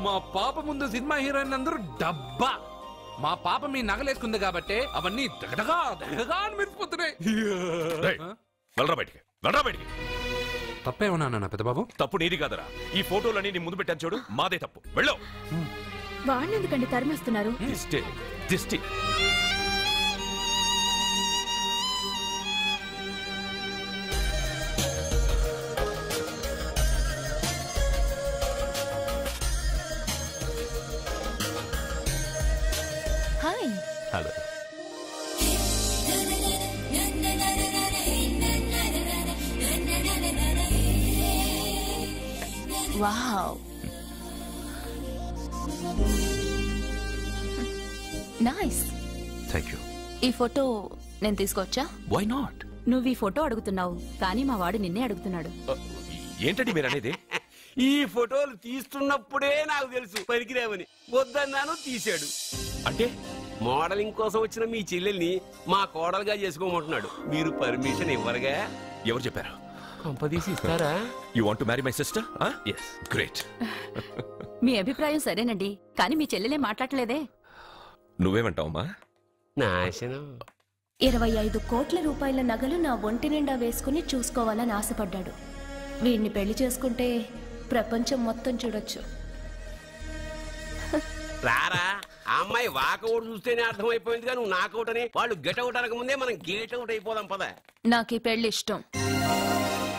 మా పాప ముందు సినిమా హీరోయిన్ అందరూ డబ్బా. మా పాప మీ నగలేసుకుంది కాబట్టి అవన్నీ దగదగా దగదగా అని మెరిసిపోతున్నాయి. బయటికి. తప్పేమన్నా నాన్న పెద్దబాబు? తప్పు నీది కాదరా. ఈ ఫోటోలన్నీ నీ ముందు పెట్టాను చూడు, మాదే తప్పు. వెళ్ళు. వాడిని ఎందుకండి తరిమేస్తున్నారు? దిష్టి. Hi. Hello. Wow, nice. Thank you. ఈ ఫోటో నేను తీసుకోవచ్చా? Why not? నువ్వు ఈ ఫోటో అడుగుతున్నావు, కానీ మా వాడు నిన్నే అడుగుతున్నాడు. ఏంటండి మీరు అనేది? ఈ ఫోటోలు తీస్తున్నప్పుడే నాకు తెలుసు పనికిరావని. వద్దన్నాను, తీశాడు. అంటే మోడలింగ్ కోసం వచ్చిన మీ చెల్లెల్ని మా కోడలుగా చేసుకోమంటున్నాడు. మీరు పర్మిషన్ ఇవ్వరుగా? ఎవరు చెప్పారు? కంపదీసి ఇస్తారా? You want to marry my sister? yes, great. మీ అభిప్రాయం సరేనండి, కానీ మీ చెల్లెలే మాట్లాడలేదే. నువ్వేమంటావమ్మా? నాశనం. 25 కోట్ల రూపాయల నగలు నా ఒంటి నిండా వేసుకుని చూసుకోవాలని ఆశపడ్డాడు. వీడిని పెళ్లి చేసుకుంటే ప్రపంచం మొత్తం చూడొచ్చు. రారా, ఆ అమ్మాయి వాకౌట్ చూస్తేనే అర్థమైపోయింది. నువ్వు నాకౌట్ అని, వాళ్ళు గెట్అవుట్ అనక ముందే మనం గేట్ అవుట్ అయిపోదాం. పద. నాకు ఈ పెళ్లి ఇష్టం.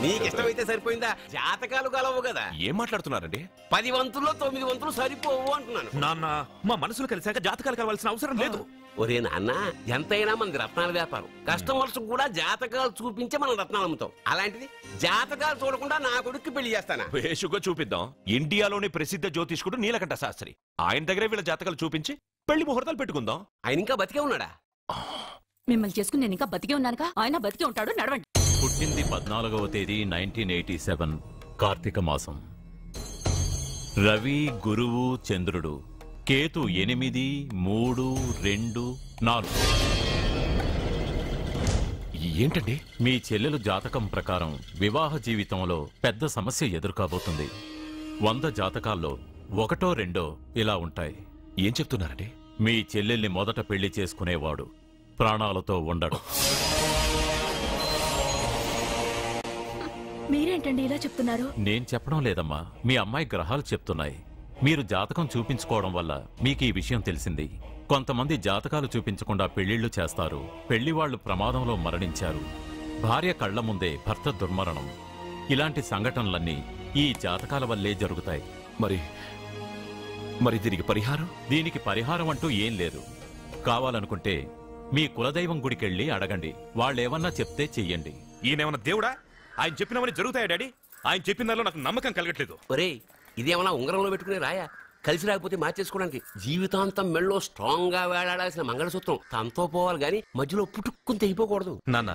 నీకు ఇష్టమైతే సరిపోయిందా? జాతకాలు కలవు కదా. ఏం మాట్లాడుతున్నారండి? 10 వంతుల్లో 9 వంతులు సరిపోవు అంటున్నాను. నాన్న, మా మనసులు కలిసాక జాతకాలు కావాల్సిన అవసరం లేదు. ఒరే నాన్న, ఎంతైనా మనది రత్నాల వ్యాపారం. కస్టమర్స్ కూడా జాతకాలు చూపించే మనం రత్నాలు అమ్ముతాం. అలాంటిది జాతకాలు చూడకుండా నా కొడుక్కి పెళ్లి చేస్తానా? వేషుగా చూపిద్దాం. ఇండియాలోని ప్రసిద్ధ జ్యోతిష్కుడు నీలకంఠ శాస్త్రి, ఆయన దగ్గరే వీళ్ళ జాతకాలు చూపించి పెళ్లి ముహూర్తాలు పెట్టుకుందాం. ఆయన ఇంకా బతికే ఉన్నాడా? మిమ్మల్ని చేసుకుని నేను ఇంకా బతికే ఉన్నానుగా. ఆయన బతికే ఉంటాడు. నడవండి. పుట్టింది 14వ తేదీ 1987 కార్తీక మాసం. రవి, గురువు, చంద్రుడు. కేతు 8, 3, 2, 4. ఏంటండి? మీ చెల్లెలు జాతకం ప్రకారం వివాహ జీవితంలో పెద్ద సమస్య ఎదుర్కోబోతుంది. 100 జాతకాల్లో 1, 2 ఇలా ఉంటాయి. ఏం చెప్తున్నారండి? మీ చెల్లెల్ని మొదట పెళ్లి చేసుకునేవాడు ప్రాణాలతో ఉండడు. మీరేంటండి ఇలా చెప్తున్నారు? నేను చెప్పడం లేదమ్మా, మీ అమ్మాయి గ్రహాలు చెప్తున్నాయి. మీరు జాతకం చూపించుకోవడం వల్ల మీకు ఈ విషయం తెలిసింది. కొంతమంది జాతకాలు చూపించకుండా పెళ్లిళ్లు చేస్తారు. పెళ్లివాళ్లు ప్రమాదంలో మరణించారు. భార్య కళ్ల ముందే భర్త దుర్మరణం. ఇలాంటి సంఘటనలన్నీ ఈ జాతకాల వల్లే జరుగుతాయి. మరి దీనికి పరిహారం అంటూ ఏం లేదు. కావాలనుకుంటే మీ కులదైవం గుడికెళ్ళి అడగండి. వాళ్ళేమన్నా చెప్తే చెయ్యండి. ఈయనేమన్నా దేవుడా? ఆయన చెప్పినవన్నీ జరుగుతాయా డాడీ? ఆయన చెప్పిన దానిలో నాకు నమ్మకం కలగట్లేదు. ఒరే, ఇదేమన్నా ఉంగరంలో పెట్టుకునే రాయా? కలిసి రాకపోతే మార్చేసుకోవడానికి జీవితాంతం మెళ్ళో స్ట్రాంగ్ గా వేలాడాల్సిన మంగళసూత్రం తనతో పోవాలి గాని మధ్యలో పుట్టుక్కుని తెగిపోకూడదు. నాన్న,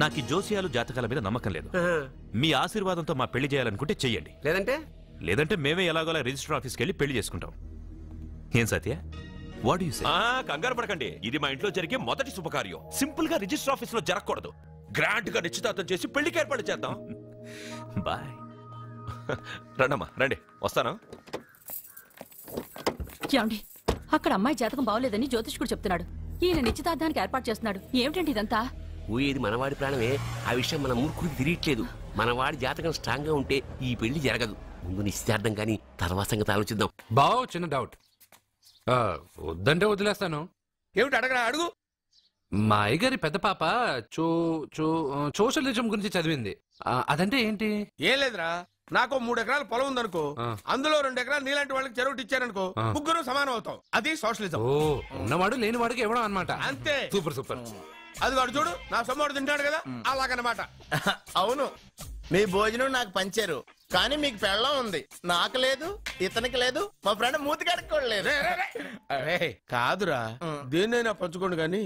నాకు ఈ జోసియాలు జాతకాల మీద నమ్మకం లేదు. మీ ఆశీర్వాదంతో మా పెళ్లి చేయాలనుకుంటే చెయ్యండి. లేదంటే మేమే ఎలాగోలా రిజిస్టర్ ఆఫీస్కి వెళ్ళి పెళ్లి చేసుకుంటాం. ఏం సత్య? కంగారు పడకండి. ఇది మా ఇంట్లో జరిగే మొదటి శుభకార్యం. సింపుల్ గా రిజిస్టర్ ఆఫీస్ లో జరగకూడదు. గ్రాండ్ గా నిశ్చితార్థం చేసి పెళ్లికి ఏర్పాటు చేద్దాం. బాయ్. రండమ్మా, రండి, వస్తాను. ఏమండి, అక్కడ అమ్మాయి జాతకం బాగోలేదని జ్యోతిష్కుడు చెప్తున్నాడు. ఈయన నిశ్చితార్థానికి ఏర్పాటు చేస్తున్నాడు. ఏమిటండి ఇదంతా? ఊయేది మనవాడి ప్రాణమే. ఆ విషయం మన మూర్ఖుడికి తిరియట్లేదు. మనవాడి జాతకం స్ట్రాంగ్ గా ఉంటే ఈ పెళ్లి జరగదు. ముందు నిశ్చితార్థం గాని తర్వాత సంగతి ఆలోచిద్దాం. బావ్, చిన్న డౌట్. వద్దంటే వదిలేస్తాను. ఏమిటి అడగరా? అడుగు. మా అయ్యగారి పెద్ద పాప సోషలిజం గురించి చదివింది. అదంటే ఏంటి? ఏం లేదురా, నాకు 3 ఎకరాల పొలం ఉందనుకో, అందులో 2 ఎకరాలు నీలాంటి వాళ్ళకి చెరువు ఇచ్చారనుకో, ముగ్గురు సమానం అవుతాం. అది సోషలిజం. ఉన్నవాడు లేని వాడికి ఇవ్వడం అనమాట. అంతే. Super super. అది వాడు చూడు, నా సొమ్మడు తింటాడు కదా, అలాగనమాట. అవును, మీ భోజనం నాకు పంచారు, కానీ మీకు పెళ్ళం ఉంది, నాకు లేదు, ఇతనికి లేదు, మా ఫ్రెండ్ మూతి కడుక్కోలేదు. కాదురా, దేన్నైనా పంచుకోండి గాని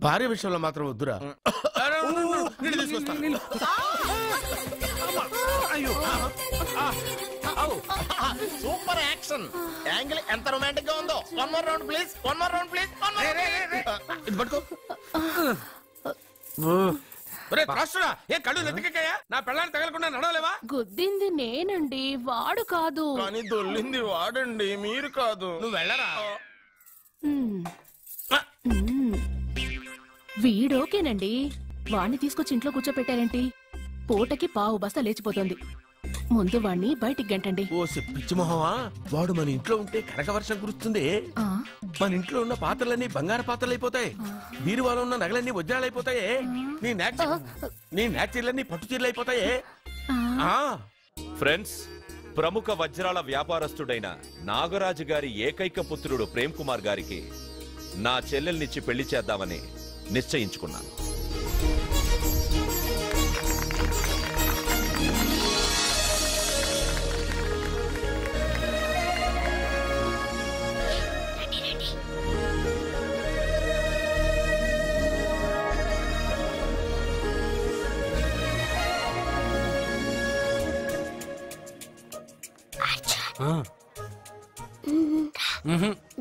భార్య విషయంలో మాత్రం వద్దురా. సూపర్ యాక్షన్ యాంగిల్ ఎంత రొమాంటిక్ గా ఉందో. 1 more round please, 1 more round please. ఇది పట్టుకో. ఏ కళ్ళు నెత్తికెక్కాయా? నా పెళ్ళాన్ని తగలకుండా నడవలేవా? గుద్దింది నేనండి, వాడు కాదు. కానీ దొల్లింది వాడండి, మీరు కాదు. నువ్వు వెళ్ళరా? వీడోకేనండి. వాణ్ణి తీసుకొచ్చి ఇంట్లో కూర్చోపెట్టారేంటి? పూటకి పావు బస్తా లేచిపోతుంది. ముందు వాణ్ణి బయటికి గంటండి. ఓ పిచ్చి మొహమా, వాడు మన ఇంట్లో ఉంటే కనక వర్షం కురుస్తుంది. మన ఇంట్లో ఉన్న పాత్రలన్నీ బంగారు పాత్రలు అయిపోతాయి, బీరువాలో ఉన్న నగలన్నీ వజ్రాలు అయిపోతాయి, నీ నాచీర్లన్నీ పట్టు చీరలు అయిపోతాయి. ఫ్రెండ్స్, ప్రముఖ వజ్రాల వ్యాపారస్తుడైన నాగరాజు గారి ఏకైక పుత్రుడు ప్రేమ్ కుమార్ గారికి నా చెల్లెల్నిచ్చి పెళ్లి చేద్దామని నిశ్చయించుకున్నాను.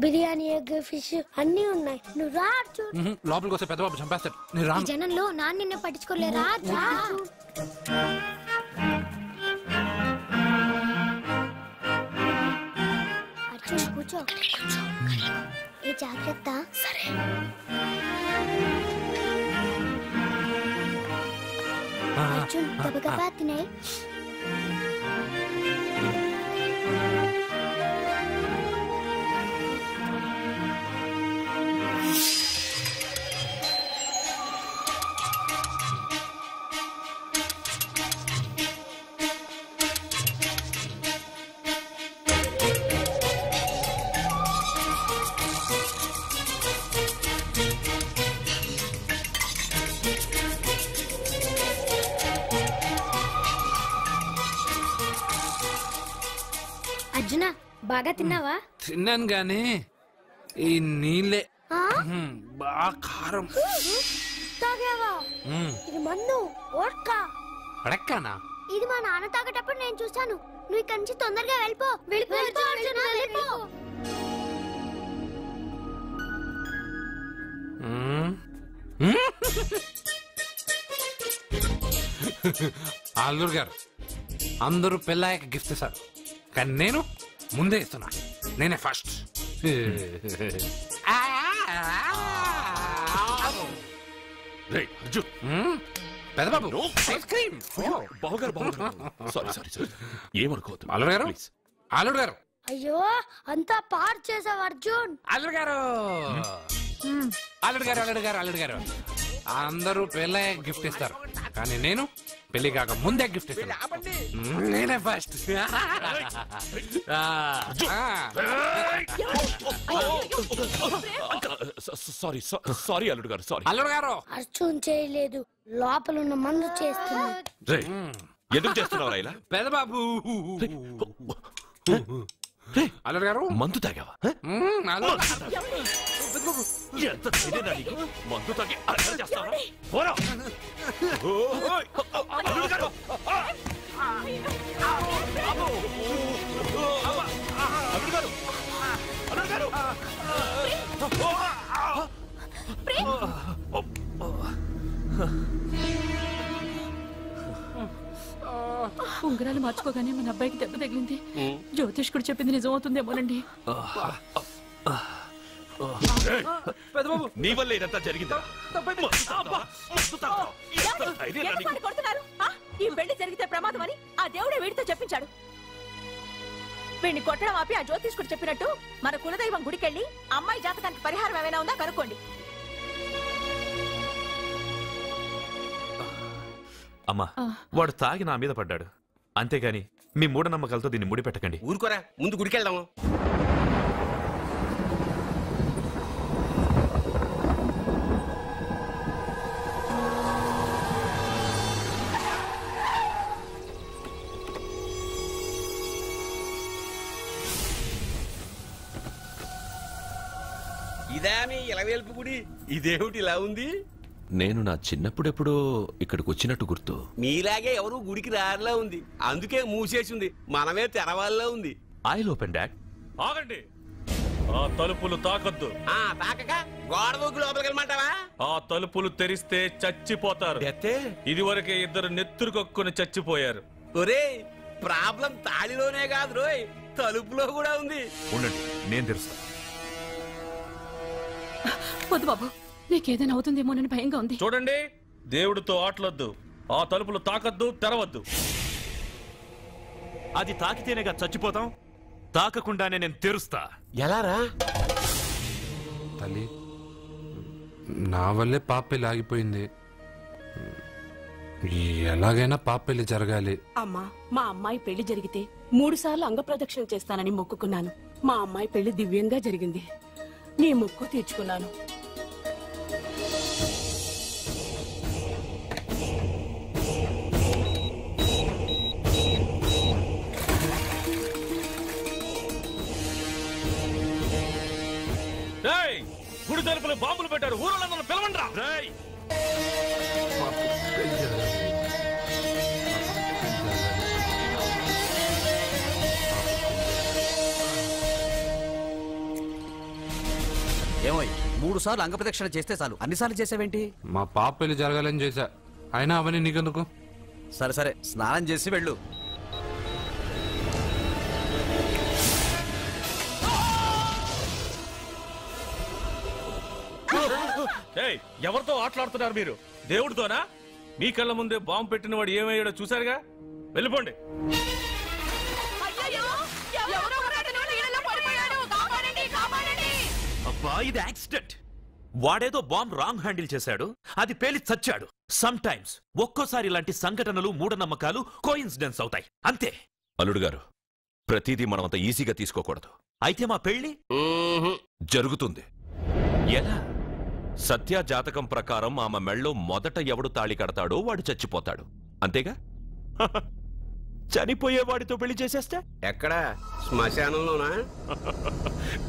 బిర్యానీ, ఎగ్, ఫిష్ అన్ని ఉన్నాయి. నువ్వు రా అర్జున్. లోపలికి వస్తే పెద్దబాబు చంపేస్తాడు. నేను రాను. జనంలో నాన్న నిన్ను పట్టించుకోలేరా? అర్జున్ కూర్చో. ఏ జాగ్రత్త. సరే. అర్జున్ గబగబా తినే. అర్జున, బాగా తిన్నావా? తిన్నాను గానీ ఈ నీళ్ళే బాగా కారం. తాగావా? ఇది మన్ను ఓడ్కా. అడక్కానా? ఇది మా నాన్న తాగేటప్పుడు నేను చూశాను. నువ్వు ఇక్కడి నుంచి తొందరగా వెళ్ళిపో. వెళ్ళిపో అర్జున, వెళ్ళిపో. అల్లుడు గారు, అందరూ పెళ్ళాయక గిఫ్ట్ ఇస్తారు, కానీ నేను ముందే ఇస్తున్నా. నేనే ఫస్ట్. పెద్దబాబు ఐస్ క్రీమ్. ఏమనుకోవద్దు అల్లుడు గారు, అల్లుడు గారు. అయ్యో, అంతా పాడు చేసావు అర్జున్. అల్లుడు గారు, అల్లుడు గారు, అల్లుడు గారు, అల్లుడు గారు, అందరూ పెళ్ళయ్య గిఫ్ట్ ఇస్తారు, కానీ నేను పెళ్లి కాక ముందే గిఫ్ట్ ఇస్తాను. నేనే ఫస్ట్. సారీ అల్లుడు గారు, సారీ. అల్లుడు గారు, అర్జున్ చేయలేదు, లోపల ఉన్న మందు చేస్తున్నాడు. ఎందుకు చేస్తున్నావు ఇలా? పెద్దబాబు. అల్లుడు గారు, మందు తాగావా? మందు తాగి చేస్తావా? ఉంగరాలు మార్చుకోగానే మన అబ్బాయికి దెబ్బ తగిలింది. జ్యోతిష్కుడు చెప్పింది నిజమవుతుందేమోనండి. నీ వల్ల ఇదంతా జరిగిందా? ఈ పెళ్లి జరిగితే ప్రమాదం అని ఆ దేవుడే వీడితో చెప్పించాడు. వీడిని కొట్టడం ఆపి ఆ జ్యోతిష్కుడు చెప్పినట్టు మన కులదైవం గుడికెళ్ళి అమ్మాయి జాతకానికి పరిహారం ఏమైనా ఉందా కనుక్కోండి. అమ్మా, వాడు తాగి నా మీద పడ్డాడు, అంతేగాని మీ మూఢనమ్మకాలతో దీన్ని ముడిపెట్టకండి. ఊరుకోరా, ముందు గుడికెళ్దాము. ఇదా మీ ఇలవేల్పు గుడి? ఇదేమిటి ఇలా ఉంది? నేను నా చిన్నప్పుడెప్పుడో ఇక్కడికి వచ్చినట్టు గుర్తు. మీలాగే ఎవరు గుడికి రారులా ఉంది, అందుకే మూసేసింది. మనమే తెరవాళ్ళలా ఉంది. I'll open dad. ఆగండి. ఆ తలుపులు తాకద్దు. తాకక గోడ దూకి లోపలికి వెళ్ళమంటావా? ఆ తలుపులు తెరిస్తే చచ్చిపోతారు. ఇదివరకే ఇద్దరు నెత్తురు కొక్కుని చచ్చిపోయారు. ఒరే ప్రాబ్లం తాళిలోనే కాదు రోయ్, తలుపులో కూడా ఉంది. ఉండండి, నేను తెరుస్తా. వద్దు బాబు, నీకేదైనా అవుతుందేమోనని భయంగా ఉంది. చూడండి, దేవుడితో ఆటలొద్దు. ఆ తలుపులు తాకద్దు, తెరవద్దు. అది తాకితేనేగా చచ్చిపోతాం, తాకకుండానే నేను తెరుస్తా. ఎలారా? తల్లి, నా వల్లే పాప పెళ్లి ఆగిపోయింది. ఎలాగైనా పాప పెళ్లి జరగాలి. అమ్మా, మా అమ్మాయి పెళ్లి జరిగితే 3 సార్లు అంగప్రదక్షిణ చేస్తానని మొక్కుకున్నాను. మా అమ్మాయి పెళ్లి దివ్యంగా జరిగింది. నీ మొక్కు తీర్చుకున్నాను. గుడి తలుపులు బాంబులు పెట్టారు, ఊరోళ్ళందరూ పిలవండి రా. ఏమోయ్, 3 సార్లు అంగప్రదక్షిణ చేస్తే చాలు, అన్నిసార్లు చేసావేంటి? మా పాప పెళ్లి జరగాలని చేశా, అయినా అవన్నీ నీకెందుకు? సరే సరే, స్నానం చేసి వెళ్ళు. ఎవరితో ఆటలాడుతున్నారు మీరు? దేవుడితోనా? మీ కళ్ళ ముందే బాంబు పెట్టిన వాడు ఏమయ్యాడో చూసారుగా. వెళ్ళిపోండి. అబ్బా, ఇది యాక్సిడెంట్. వాడేదో బాంబ్ రాంగ్ హ్యాండిల్ చేశాడు, అది పేలి చచ్చాడు. సమ్ టైమ్స్ ఒక్కోసారి ఇలాంటి సంఘటనలు, మూఢనమ్మకాలు కోఇన్సిడెన్స్ అవుతాయి, అంతే. అల్లుడు గారు, ప్రతిదీ మనమంత ఈజీగా తీసుకోకూడదు. అయితే మా పెళ్లి జరుగుతుంది. ఎలా? సత్య జాతకం ప్రకారం ఆమె మెళ్ళో మొదట ఎవడు తాళి కడతాడో వాడు చచ్చిపోతాడు, అంతేగా? చనిపోయేవాడితో పెళ్లి చేసేస్తే ఎక్కడ? శ్మశానంలోనా?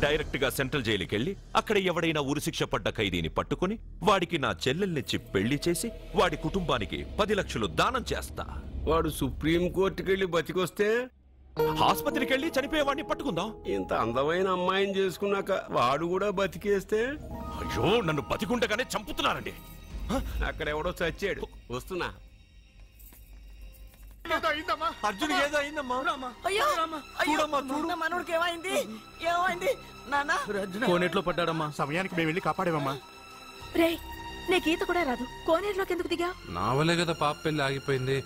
డైరెక్ట్ గా సెంట్రల్ జైలుకి వెళ్ళి అక్కడ ఎవడైనా ఉరిశిక్ష పడ్డ ఖైదీని పట్టుకుని వాడికి నా చెల్లెల్నిచ్చి పెళ్లి చేసి వాడి కుటుంబానికి 10 లక్షలు దానం చేస్తా. వాడు సుప్రీం కోర్టుకి వెళ్ళి బతికొస్తే ఆసుపత్రికి వెళ్ళి చనిపోయేవాడిని పట్టుకుందాం. ఇంత అందమైన అమ్మాయిని చేసుకున్నాక వాడు కూడా బతికేస్తే? అయ్యో, నన్ను బతికుండగానే చంపుతున్నారండి. అక్కడ ఎవడో చచ్చాడు. వస్తున్నా. అర్జున్ ఏదో అయిందమ్మా. మనోడికి ఏమైంది? ఏమైంది నాన్న? కోనేట్లో పడ్డాడమ్మా, సమయానికి మేము వెళ్ళి కాపాడేవమ్మా. రే, నీకు ఈత కూడా రాదు, కోనేరులోకి ఎందుకు దిగా? నా వల్లే కదా పాప పెళ్లి ఆగిపోయింది.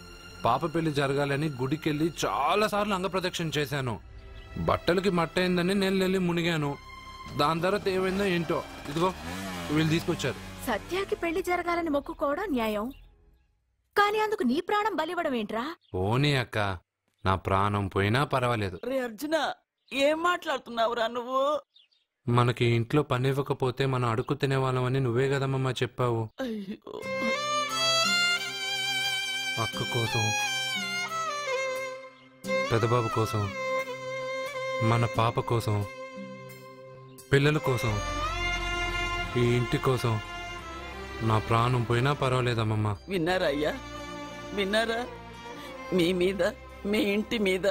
పాప పెళ్లి జరగాలని గుడికెళ్ళి చాలా సార్లు అంగప్రదక్షిణ చేశాను. బట్టలకి మట్టయిందని నేను వెళ్ళి మునిగాను. దాని తర్వాత ఏమైందో ఏంటో, ఇదిగో వీళ్ళు తీసుకొచ్చారు. సత్యాకి పెళ్లి జరగాలని మొక్కుకోవడం న్యాయం, కానీ అందుకు నీ ప్రాణం బలివ్వడం ఏంట్రా? పోనీ అక్క, నా ప్రాణం పోయినా పర్వాలేదు. రే అర్జున, ఏం మాట్లాడుతున్నావురా నువ్వు? మనకి ఇంట్లో పని ఇవ్వకపోతే మనం అడుగు తినేవాళ్ళమని నువ్వే కదమ్మా చెప్పావు. అక్క కోసం, పెదబాబు కోసం, మన పాప కోసం, పిల్లల కోసం, ఈ ఇంటి కోసం నా ప్రాణం పోయినా పర్వాలేదమ్మమ్మ. విన్నారా అయ్యా, విన్నారా? మీ మీద, మీ ఇంటి మీద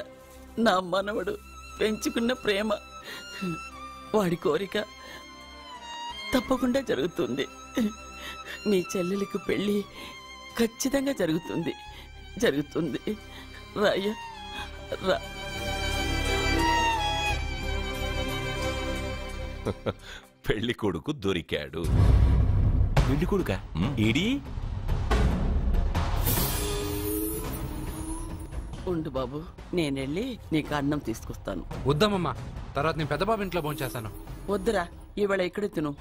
నా మనవడు పెంచుకున్న ప్రేమ, వాడి కోరిక తప్పకుండా జరుగుతుంది. మీ చెల్లెలికి పెళ్లి ఖచ్చితంగా జరుగుతుంది, జరుగుతుంది. రాయ్యా రా. పెళ్లి కొడుకు దొరికాడు. పెళ్లి కొడుకా? ఏడి? ఉండు బాబు, నేనెళ్ళి నీకు అన్నం తీసుకొస్తాను. వద్దమ్మమ్మా, తర్వాత నేను పెద్దబాబు ఇంట్లో భోంచేస్తాను. వద్దురా, ఇవాళ ఇక్కడే తిను.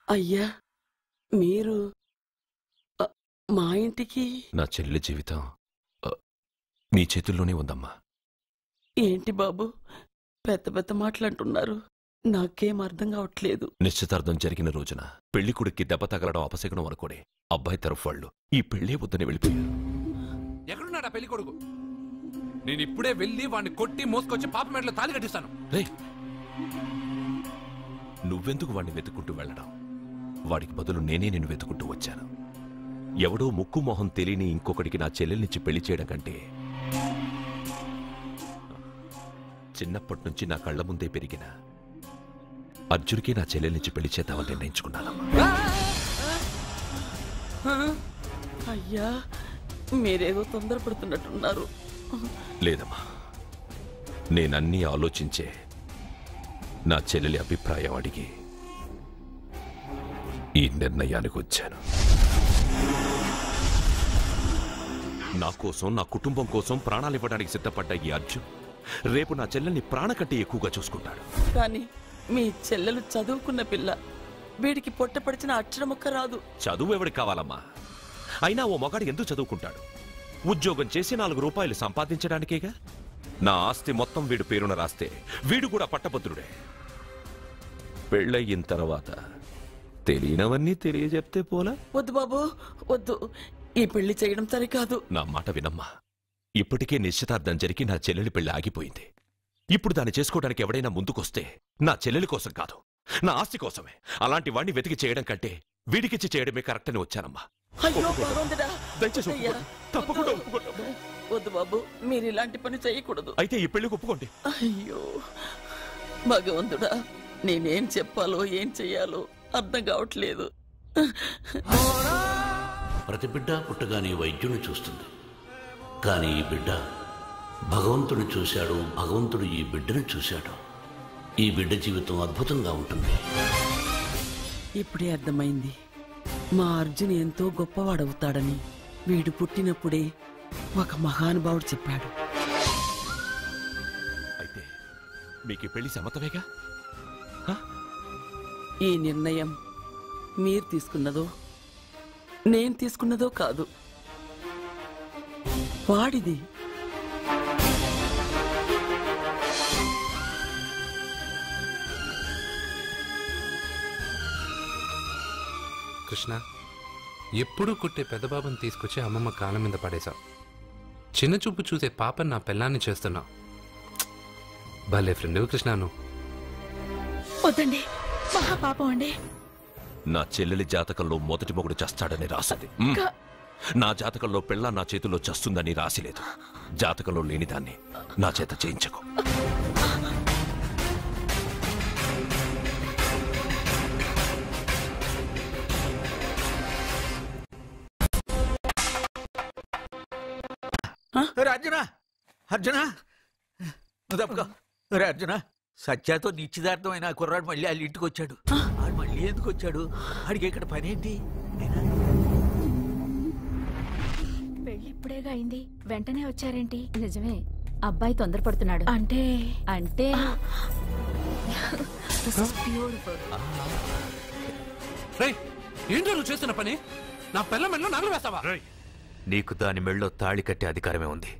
అయ్యా, మీరు మా ఇంటికి? నా చెల్లి జీవితం మీ చేతుల్లోనే ఉందమ్మా. ఏంటి బాబు పెద్ద పెద్ద మాటలంటున్నారు? నాకేం అర్థం కావట్లేదు. నిశ్చితార్థం జరిగిన రోజున పెళ్లి కొడుక్కి దెబ్బ తగలడం అపశకునం అనుకోడే అబ్బాయి తరఫు వాళ్ళు ఈ పెళ్లే వద్దని వెళ్ళిపోయారు. ఎక్కడున్నాడా పెళ్లి కొడుకు? నేను ఇప్పుడే వెళ్ళి వాడిని కొట్టి మోసుకొచ్చి పాప మెడలో తాళి కట్టిస్తాను. నువ్వెందుకు వాడిని వెతుక్కుంటూ వెళ్ళడం? వాడికి బదులు నేనే నిన్ను వెతుకుంటూ వచ్చాను. ఎవడో ముక్కు మొహం తెలియని ఇంకొకడికి నా చెల్లెల్నిచ్చి పెళ్లి చేయడం కంటే చిన్నప్పటి నుంచి నా కళ్ళ ముందే పెరిగిన అర్జున్కి నా చెల్లెల్నిచ్చి పెళ్లి చేద్దామని నిర్ణయించుకున్నాను. అయ్యా, మీరేదో తొందరపడుతున్నట్టున్నారు. లేదమ్మా, నేనన్నీ ఆలోచించే నా చెల్లెలి అభిప్రాయం అడిగి ఈ నిర్ణయానికి వచ్చాను. నా కోసం, నా కుటుంబం కోసం ప్రాణాలు ఇవ్వడానికి సిద్ధపడ్డ ఈ అర్జున్ రేపు నా చెల్లెల్ని ప్రాణ కంటే ఎక్కువగా చూసుకుంటాడు. కానీ మీ చెల్లెలు చదువుకున్న పిల్ల, వీడికి పొట్టపడిచిన అక్షరముక్క రాదు. చదువు ఎవడికి కావాలమ్మా? అయినా ఓ మగాడు ఎందుకు చదువుకుంటాడు? ఉద్యోగం చేసి 4 రూపాయలు సంపాదించడానికేగా. నా ఆస్తి మొత్తం వీడు పేరున రాస్తే వీడు కూడా పట్టభద్రుడే. పెళ్ళయిన తర్వాత తెలియనవన్నీ తెలియజెప్తే పోలా? వద్దు బాబు, వద్దు. ఈ పెళ్లి చేయడం సరికాదు. నా మాట వినమ్మా. ఇప్పటికే నిశ్చితార్థం జరిగి నా చెల్లెలి పెళ్లి ఆగిపోయింది. ఇప్పుడు దాన్ని చేసుకోవడానికి ఎవడైనా ముందుకొస్తే నా చెల్లెలి కోసం కాదు, నా ఆస్తి కోసమే. అలాంటి వాణ్ణి వెతికి చేయడం కంటే వీడికిచ్చి చేయడమే కరెక్ట్ అని వచ్చానమ్మా. అయ్యో భగవంతుడా, దయచేసి అయ్యా, తప్పకుండా వద్దు బాబు, మీరు ఇలాంటి పని చేయకూడదు. అయితే ఈ పెళ్లికి ఒప్పుకోండి. అయ్యో భగవంతుడా, నేనేం చెప్పాలో ఏం చెయ్యాలో అర్థం కావట్లేదు. ప్రతి బిడ్డ పుట్టగానే వైద్యుని చూస్తుంది, కానీ ఈ బిడ్డ భగవంతుడు చూశాడు, భగవంతుడు ఈ బిడ్డను చూశాడు. ఈ బిడ్డ జీవితం అద్భుతంగా ఉంటుంది. ఇప్పుడే అర్థమైంది, మా అర్జున్ ఎంతో గొప్పవాడవుతాడని. వీడు పుట్టినప్పుడే ఒక మహానుభావుడు చెప్పాడు. అయితే మీకు ఈ పెళ్లి సమ్మతమేగా? ఈ నిర్ణయం మీరు తీసుకున్నదో నేను తీసుకున్నదో కాదు, వాడిది. కృష్ణ, ఎప్పుడూ కుట్టే పెద్దబాబుని తీసుకొచ్చి అమ్మమ్మ కాళ్ళ మీద పడేశావు. చిన్న చూపు చూసే పాపని నా పెళ్ళాన్ని చేస్తున్నావు. భలే ఫ్రెండ్ కృష్ణ నువ్వు. వద్దండి, మహాపాపం అండి. నా చెల్లెలి జాతకంలో మొదటి మొగుడు చస్తాడని రాసింది. నా జాతకంలో పెళ్ళ నా చేతిలో చస్తుందని రాసిలేదు. జాతకంలో లేనిదాన్ని నా చేత చేయించకు. అర్జునా, అర్జునా, నువ్వు తప్పుకో. రే అర్జునా, సత్యాతో నిశ్చితార్థమైన కుర్రాడు మళ్ళీ వాళ్ళ ఇంటికి వచ్చాడు. ఆడు మళ్ళీ ఎందుకు వచ్చాడు? ఆడికి ఇక్కడ పనేంటి? పెళ్లి ఇప్పుడేగా అయింది, వెంటనే వచ్చారేంటి? నిజమే, అబ్బాయి తొందరపడుతున్నాడు. అంటే ఏంటో నువ్వు చేస్తున్న పని? నా పిల్ల మెళ్ళో నగలు వేస్తావా? నీకు దాని మెళ్ళో తాళి కట్టే అధికారమే ఉంది.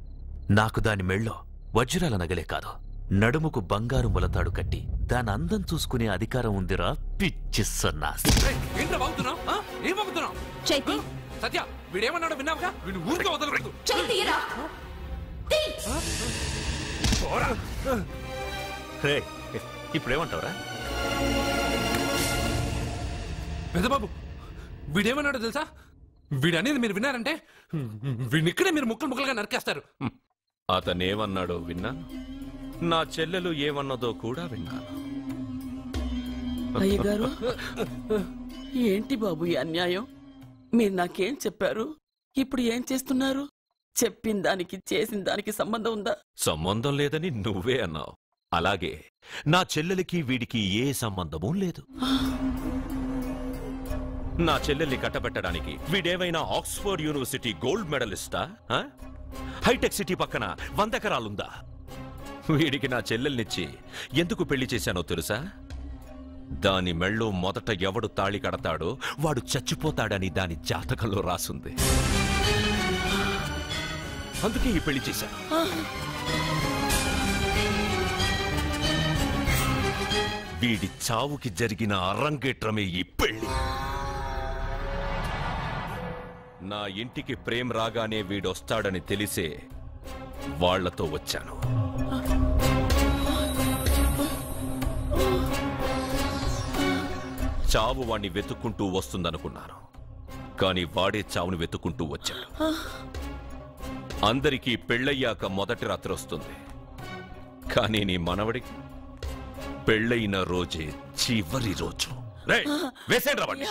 నాకు దాని మెళ్ళో వజ్రాల నగలే కాదు, నడుముకు బంగారు ములతాడు కట్టి దాని అందం చూసుకునే అధికారం ఉందిరా పిచ్చి సన్నాసి. సత్య, వీడేమన్నాడు విన్నావుగా? వీడు ఊరికే వదలకూడదు. ఇప్పుడేమంటావురా? పెద్దబాబు, వీడేమన్నాడో తెలుసా? వీడనేది మీరు విన్నారంటే వీడిని ఇక్కడే మీరు ముక్కలు ముక్కలుగా నరికేస్తారు. అతనేమన్నాడో విన్నాను, నా చెల్లెలు ఏమన్నదో కూడా విన్నాను. అయ్యగారు, ఏంటి బాబు ఈ అన్యాయం? మీరు నాకేం చెప్పారు, ఇప్పుడు ఏం చేస్తున్నారు? చెప్పిన దానికి చేసిన దానికి సంబంధం ఉందా? సంబంధం లేదని నువ్వే అన్నావు. అలాగే నా చెల్లెలికి వీడికి ఏ సంబంధమూ లేదు. నా చెల్లెల్ని కట్టబెట్టడానికి వీడేమైనా ఆక్స్ఫర్డ్ యూనివర్సిటీ గోల్డ్ మెడలిస్టా? హైటెక్ సిటీ పక్కన 100 ఎకరాలుందా? వీడికి నా చెల్లెల్నిచ్చి ఎందుకు పెళ్లి చేశానో తెలుసా? దాని మెళ్ళో మొదట ఎవడు తాళి కడతాడో వాడు చచ్చిపోతాడని దాని జాతకంలో రాసుంది. అందుకే ఈ పెళ్లి చేశాను. వీడి చావుకి జరిగిన అరంగేట్రమే ఈ పెళ్లి. నా ఇంటికి ప్రేమ్ రాగానే వీడొస్తాడని తెలిసే వాళ్లతో వచ్చాను. చావు వాణ్ణి వెతుక్కుంటూ వస్తుందనుకున్నాను, కానీ వాడే చావును వెతుక్కుంటూ వచ్చాడు. అందరికీ పెళ్ళయ్యాక మొదటి రాత్రి వస్తుంది, కానీ నీ మనవడికి పెళ్ళైన రోజే చివరి రోజు. వేసేయండి రావండి.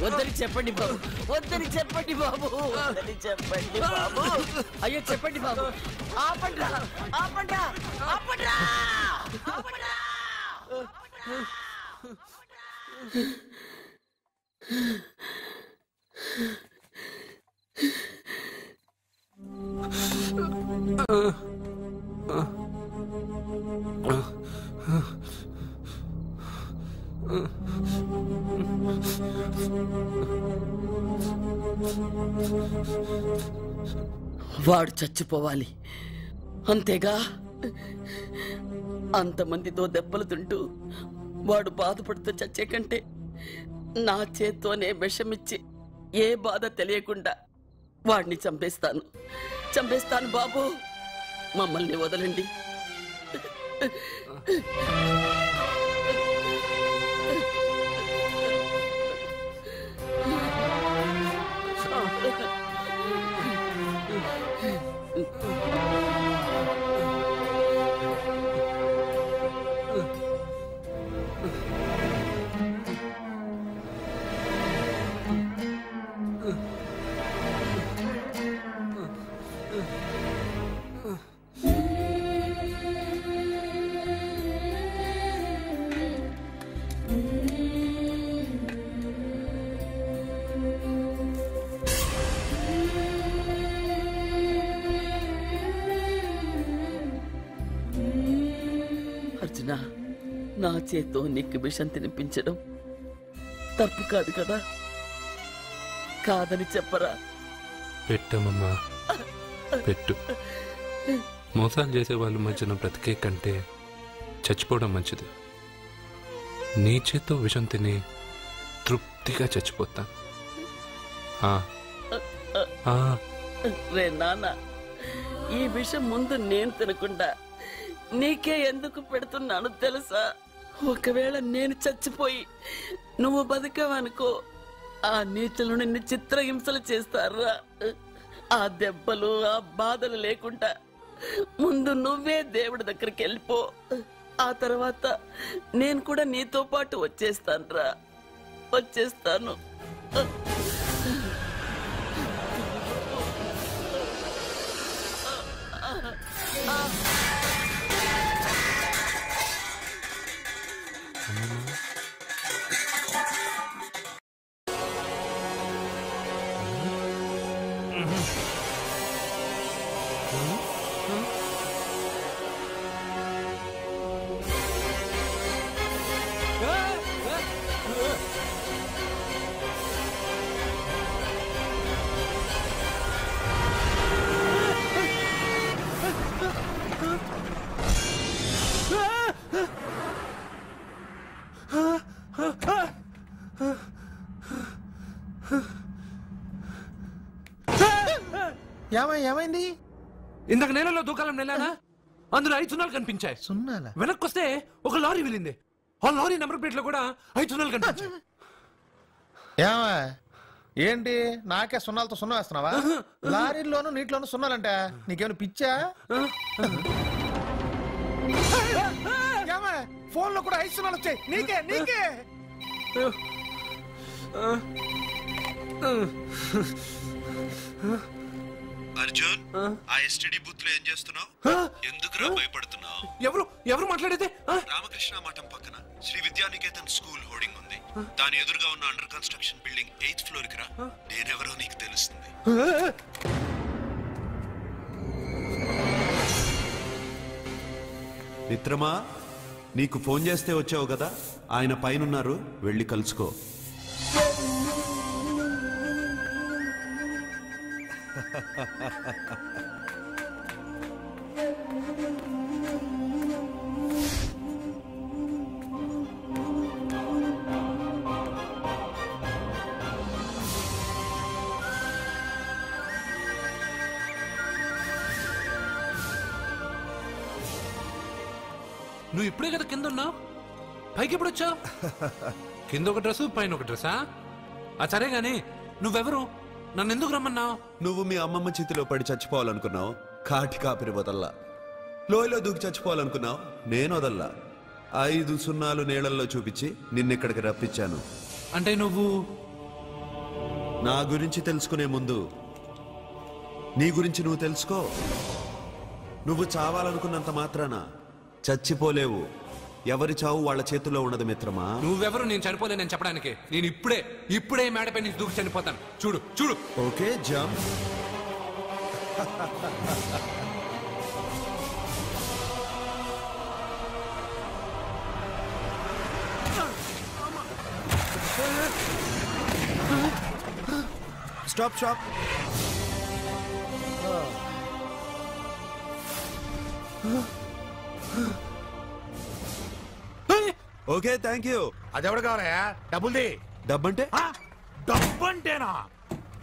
వద్దని చెప్పండి బాబు, వద్దని చెప్పండి బాబు, వద్దని చెప్పండి బాబు. అయ్యో చెప్పండి బాబు. ఆపండ్రా, ఆపండ్రా, ఆపండ్రా, ఆపండ్రా. వాడు చచ్చిపోవాలి అంతేగా. అంతమందితో దెబ్బలు తింటూ వాడు బాధపడుతూ చచ్చే కంటే నా చేత్తోనే విషమిచ్చి ఏ బాధ తెలియకుండా వాడిని చంపేస్తాను, చంపేస్తాను బాబు. మమ్మల్ని వదలండి. అర్జున, నా చేత్తో నీకు విషం తినిపించడం తప్పు కాదు కదా? కాదని చెప్పరా? పెట్టమమ్మా, పెట్టు. మోసాలు చేసే వాళ్ళ మధ్యన బ్రతికే కంటే చచ్చిపోవడం మంచిది. నీ చేత్తో విషం తిని తృప్తిగా చచ్చిపోతా. రే నాన్న, ఈ విషయం ముందు నేను తినకుండా నీకే ఎందుకు పెడుతున్నాను తెలుసా? ఒకవేళ నేను చచ్చిపోయి నువ్వు బతికావనుకో, ఆ నీచులు నిన్ను చిత్రహింసలు చేస్తారా? ఆ దెబ్బలు, ఆ బాధలు లేకుండా ముందు నువ్వే దేవుడి దగ్గరికి వెళ్ళిపో. ఆ తర్వాత నేను కూడా నీతో పాటు వచ్చేస్తానురా, వచ్చేస్తాను. ఏమైంది? ఇందాక నేలలో దూకాలం నెలానా, అందులో 5 సున్నాలు కనిపించాయి. సున్నాలా? వెనక్కొస్తే ఒక లారీ వెళ్ళింది. ఆ లారీ నెంబర్ ప్లేట్ లో కూడా 5 సున్నాలు కనిపించాయి. ఏంటి నాకే సున్నాలతో సున్నా వేస్తున్నావా? లారీల్లోనూ నీటిలోనూ సున్నాలంటే నీకేమైనా పిచ్చా? ఫోన్ లో కూడా 5 సున్నాలు వచ్చాయి. నీకే నీకే అర్జున్, ఆ ఎస్టీడీ బూత్ లో ఏం చేస్తున్నావు? ఎందుకురా భయపడుతున్నావు? ఎవరు మాట్లాడేది? రామకృష్ణ మఠం పక్కన శ్రీ విద్యానికేతన్ స్కూల్ హోర్డింగ్ ఉంది. దాని ఎదురుగా ఉన్న under construction building 8th floor కి రా. నేనెవరో నీకు తెలుస్తుంది. మిత్రమా, నీకు ఫోన్ చేస్తే వచ్చావు కదా, ఆయన పైనున్నారు, వెళ్ళి కలుసుకో. నువ్వు ఇప్పుడే కదా కింద ఉన్నావు, పైకి ఎప్పుడు వచ్చావు? కింద ఒక డ్రెస్, పైన ఒక డ్రెస్సా? సరే గాని నువ్వెవరు? నన్ను ఎందుకు రమ్మన్నావు? నువ్వు మీ అమ్మమ్మ చేతిలో పడి చచ్చిపోవాలనుకున్నావు, కాటి కాపిరి వదల్లా. లోయలో దూకి చచ్చిపోవాలనుకున్నావు, నేను వదల్లా. 5 సున్నాలు నీళ్ళల్లో చూపించి నిన్నిక్కడికి రప్పించాను. అంటే నువ్వు నా గురించి తెలుసుకునే ముందు నీ గురించి నువ్వు తెలుసుకో. నువ్వు చావాలనుకున్నంత మాత్రాన చచ్చిపోలేవు. ఎవరి చావు వాళ్ళ చేతుల్లో ఉన్నది మిత్రమా. నువ్వెవరు నేను చనిపోలేనని చెప్పడానికి? నేను ఇప్పుడే మేడపై నుంచి దూకి చనిపోతాను. చూడు చూడు. Okay jump. Stop stop. Okay thank you. అది ఎవడు కావాలయా? డబ్బుల్ది. డబ్బంటే? డబ్బు అంటేనా?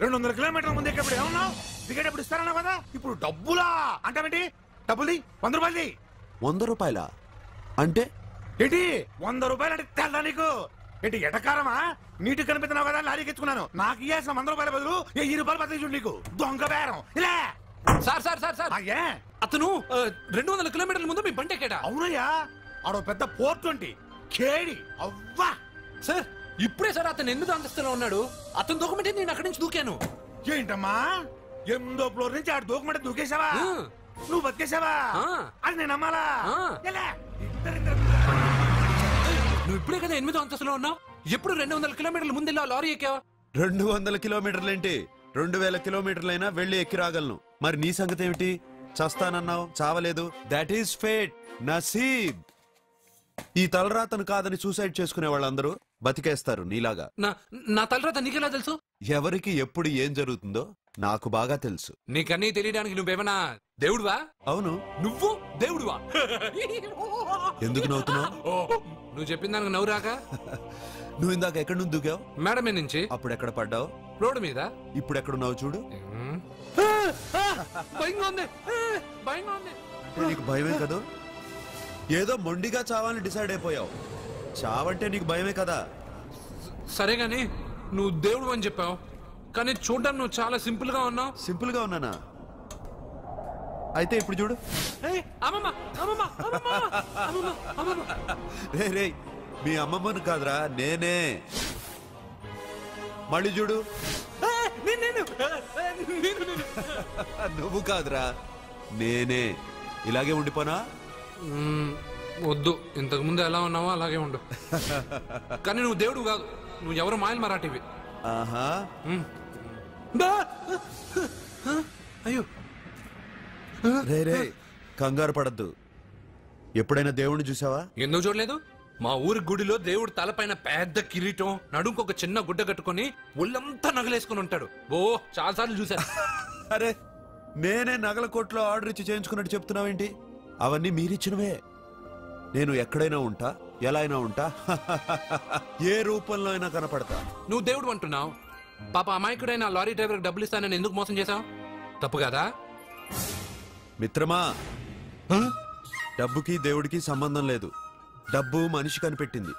200 కిలోమీటర్ల ముందు ఎక్కడ ఏమన్నావు? దిగేటప్పుడు ఇస్తారన్నావు కదా, ఇప్పుడు డబ్బులా అంటావేంటి? డబ్బుల్ది. 100 రూపాయలది. 100 రూపాయలా అంటే ఏంటి? 100 రూపాయలు అంటే తెల్దా నీకు? ఏంటి ఎటకారమా? నీటి కనిపిస్తున్నావు కదా, లారీకి ఎత్తుకున్నాను. నాకు ఇయ్యాల్సిన 100 రూపాయల బదులు 1000 రూపాయలు బదిలీ చూడు నీకు. దొంగ బేరం. ఇలా సార్ అతను 200 కిలోమీటర్ల ముందు మీ బండి ఎక్కాడా? అవునయ్యా, ఆడో పెద్ద పోర్ట్ వంటి కేడి. అవ్వా సార్, ఇప్పుడే సార్ అతను 8వ అంతస్తులో ఉన్నాడు. అతను దూకమంటే నేను అక్కడి నుంచి దూకాను. ఏంటమ్మా, 8వ ఫ్లోర్ నుంచి ఆడు దూకమంటే దూకేశావా? నువ్వు బతికేశావా? అది నేను నమ్మాలా? నువ్వు ఇప్పుడే కదా 8వ అంతస్తులో ఉన్నావు. ఎప్పుడు 200 కిలోమీటర్ల ముందు లారీ ఎక్కావా? 200 కిలోమీటర్లేంటి, 2000 కిలోమీటర్లైనా వెళ్ళి ఎక్కి రాగలను. మరి నీ సంగతి ఏమిటి? చస్తానన్నావు, చావలేదు. That is fate, నసీబ్. ఈ తలరాతను కాదని సూసైడ్ చేసుకునే వాళ్ళందరూ బతికేస్తారు నీలాగా. నా తలరాత నీకెలా తెలుసు? ఎవరికి ఎప్పుడు ఏం జరుగుతుందో నాకు బాగా తెలుసు. నీకన్నీ తెలియడానికి నువ్వేమన్నా దేవుడువా? అవును. నువ్వు దేవుడువా? ఎందుకు నవ్వుతున్నావు? నువ్వు చెప్పిన దానికి నవ్వు రాక? నువ్వు ఇందాక ఎక్కడి నుంచి దూకావు? మేడం నుంచి. అప్పుడు ఎక్కడ పడ్డావు? రోడ్డు మీద. ఇప్పుడు ఎక్కడున్నావు చూడు. భయంగా ఉంది. నీకు భయమే కదా? ఏదో మొండిగా చావాలని డిసైడ్ అయిపోయావు. చావంటే నీకు భయమే కదా? సరే గాని నువ్వు దేవుడు అని చెప్పావు, కానీ చూడడం నువ్వు చాలా సింపుల్ గా ఉన్నావు. సింపుల్ గా ఉన్నానా? అయితే ఇప్పుడు చూడు. రే మీ అమ్మమ్మను కాదురా, నేనే. మళ్ళీ చూడు. నువ్వు కాదురా, నేనే. ఇలాగే ఉండిపోనా? వద్దు, ఇంతకు ముందు ఎలా ఉన్నావో అలాగే ఉండు. కానీ నువ్వు దేవుడు కాదు, నువ్వు ఎవరు మాయలు మరాఠీవి. ఆహా. అయ్యో రే కంగారు పడద్దు. ఎప్పుడైనా దేవుణ్ణి చూసావా? ఎందుకు చూడలేదు? మా ఊరి గుడిలో దేవుడు తలపైన పెద్ద కిరీటం, నడుంకు ఒక చిన్న గుడ్డ కట్టుకుని ఒళ్ళంతా నగలేసుకుని ఉంటాడు. ఓ చాలా సార్లు చూసాను. అరే నేనే నగల కోట్లో ఆర్డర్ ఇచ్చి చేయించుకున్నట్టు చెప్తున్నావేంటి? అవన్నీ మీరిచ్చినవే. నేను ఎక్కడైనా ఉంటా, ఎలా అయినా ఉంటా, ఏ రూపంలో అయినా కనపడతా. నువ్వు దేవుడు అంటున్నావు. పాప అమాయకుడైన లారీ డ్రైవర్ డబ్బులు ఇస్తానని ఎందుకు మోసం చేశావు? తప్పు కదా మిత్రమా? డబ్బుకి దేవుడికి సంబంధం లేదు. డబ్బు మనిషి కనిపెట్టింది.